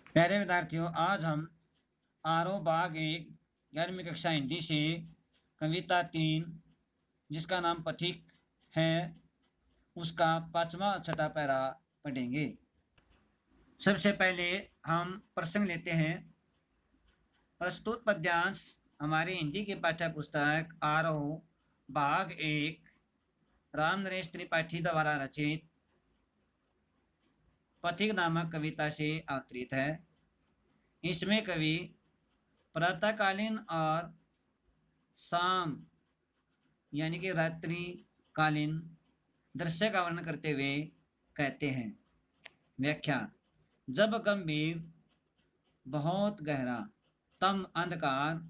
प्यारे विद्यार्थियों, आज हम आरोह भाग 1 11वीं कक्षा हिंदी से कविता 3 जिसका नाम पथिक है, उसका 5वां छठा पैरा पढ़ेंगे। सबसे पहले हम प्रसंग लेते हैं। प्रस्तुत पद्यांश हमारी हिंदी की पाठ्य पुस्तक आरोह भाग 1 राम नरेश त्रिपाठी द्वारा रचित पथिक नामक कविता से अवतरित है। इसमें कवि प्रातःकालीन और शाम यानी कि रात्रि कालीन दृश्य का वर्णन करते हुए कहते हैं। व्याख्या। जब गंभीर बहुत गहरा तम अंधकार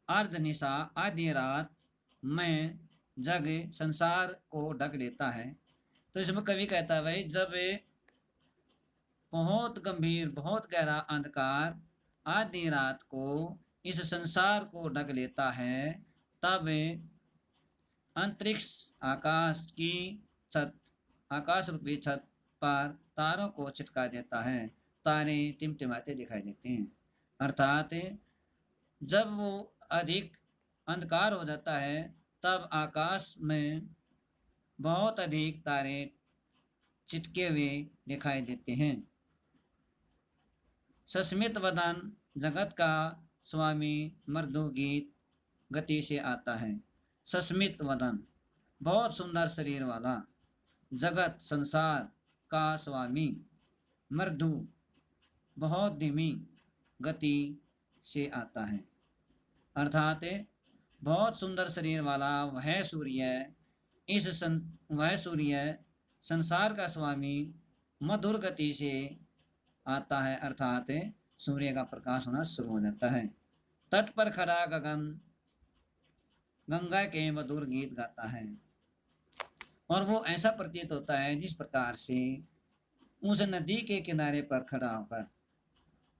अर्धनिशा आधी रात में जग संसार को ढक लेता है, तो इसमें कवि कहता है भाई, जब बहुत गंभीर बहुत गहरा अंधकार आधी रात को इस संसार को ढक लेता है, तब अंतरिक्ष आकाश की छत आकाश रूपी छत पर तारों को छिटका देता है। तारे टिमटिमाते दिखाई देते हैं। अर्थात जब वो अधिक अंधकार हो जाता है तब आकाश में बहुत अधिक तारे चिटके हुए दिखाई देते हैं। सस्मित वदन जगत का स्वामी मृदु गीत गति से आता है। सस्मित वदन बहुत सुंदर शरीर वाला, जगत संसार का स्वामी, मृदु बहुत धीमी गति से आता है। अर्थात बहुत सुंदर शरीर वाला वह सूर्य संसार का स्वामी मधुर गति से आता है। अर्थात सूर्य का प्रकाश होना शुरू हो जाता है। तट पर खड़ा गगन गंगा के मधुर गीत गाता है, और वो ऐसा प्रतीत होता है जिस प्रकार से उस नदी के किनारे पर खड़ा होकर,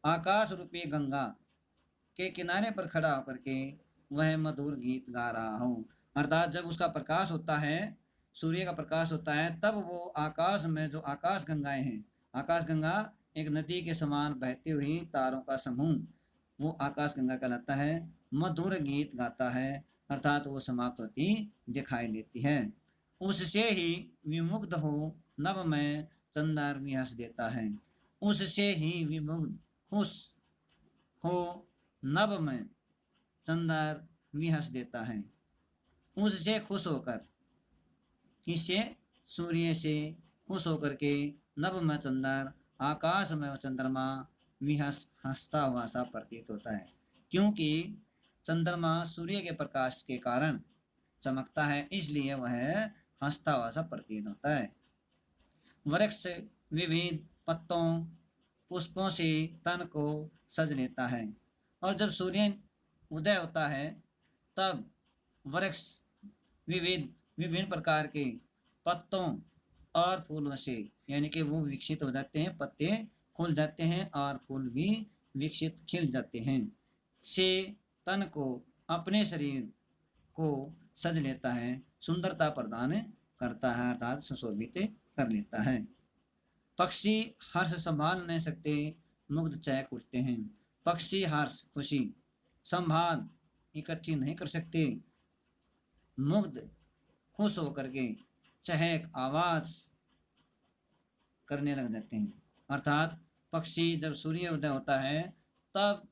आकाश रूपी गंगा के किनारे पर खड़ा होकर के वह मधुर गीत गा रहा हो। अर्थात जब उसका प्रकाश होता है, सूर्य का प्रकाश होता है, तब वो आकाश में जो आकाश गंगाएं हैं, आकाश गंगा एक नदी के समान बहती हुई तारों का समूह, वो आकाश गंगा कहलाता है, मधुर गीत गाता है। अर्थात वो समाप्त होती दिखाई देती है। उससे ही विमुग्ध हो नभ में चंदर भी हंस देता है। उससे ही विमुग्ध खुश हो नभ में चंदर भी हंस देता है। उससे खुश होकर, किससे? सूर्य से खुश होकर के नभ में चंदर, आकाश में चंद्रमा भी हंसता हुआ सा प्रतीत होता है, क्योंकि चंद्रमा सूर्य के प्रकाश के कारण चमकता है, इसलिए वह हंसता हुआ सा प्रतीत होता है। वृक्ष विविध पत्तों पुष्पों से तन को सज लेता है, और जब सूर्य उदय होता है तब वृक्ष विभिन्न प्रकार के पत्तों और फूलों से, यानी कि वो विकसित हो जाते हैं, पत्ते खुल जाते हैं और फूल भी विकसित खिल जाते हैं, से तन को, अपने शरीर को सज लेता है, सुंदरता प्रदान करता है, अर्थात सुशोभित कर लेता है। पक्षी हर्ष संभाल नहीं सकते, मुग्ध चहक उठते हैं। पक्षी हर्ष खुशी संभाल इकट्ठी नहीं कर सकते, मुग्ध खुश होकर के चहक आवाज करने लग जाते हैं। अर्थात पक्षी जब सूर्य उदय होता है तब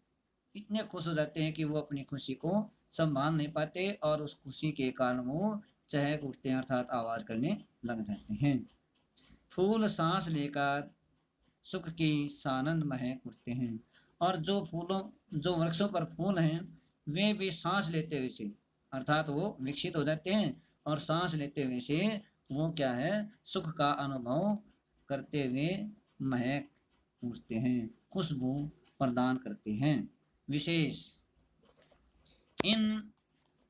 इतने खुश हो जाते हैं कि वो अपनी खुशी को संभाल नहीं पाते, और उस खुशी के कारण वो चहक उठते हैं, अर्थात आवाज करने लग जाते हैं। फूल सांस लेकर सुख की सानंद महक उठते हैं, और जो वृक्षों पर फूल हैं वे भी सांस लेते हुए से, अर्थात वो विकसित हो जाते हैं, और सांस लेते हुए से वो क्या है, सुख का अनुभव करते हुए महक उठते हैं, खुशबू प्रदान करते हैं। विशेष इन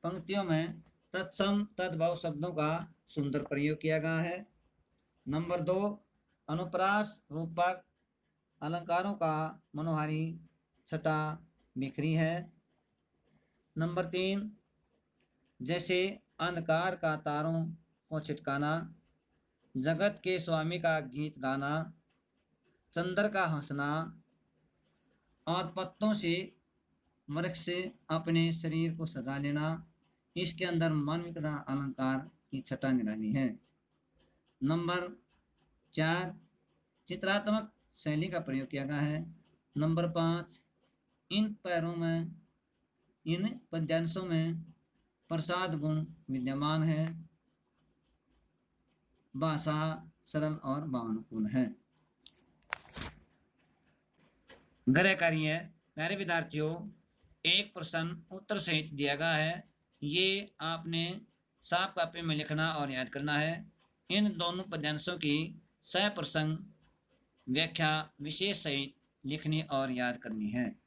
पंक्तियों में तत्सम तद्भव शब्दों का सुंदर प्रयोग किया गया है। नंबर 2, अनुप्रास रूपक अलंकारों का मनोहारी छटा बिखरी है। नंबर 3, जैसे अंधकार का तारों को छिटकाना, जगत के स्वामी का गीत गाना, चंद्र का हंसना, और पत्तों से वृक्ष से अपने शरीर को सजा लेना, इसके अंदर मानविकता अलंकार की छटा निराली है। नंबर 4, चित्रात्मक शैली का प्रयोग किया गया है। नंबर 5, इन पैरों में, इन पद्यांशों में प्रसाद गुण विद्यमान है। भाषा सरल और भावानुकूल है। गृह कार्य, प्यारे विद्यार्थियों, एक प्रश्न उत्तर सहित दिया गया है। ये आपने साफ कॉपी में लिखना और याद करना है। इन दोनों पद्यांशों की सह प्रसंग व्याख्या विशेष सहित लिखनी और याद करनी है।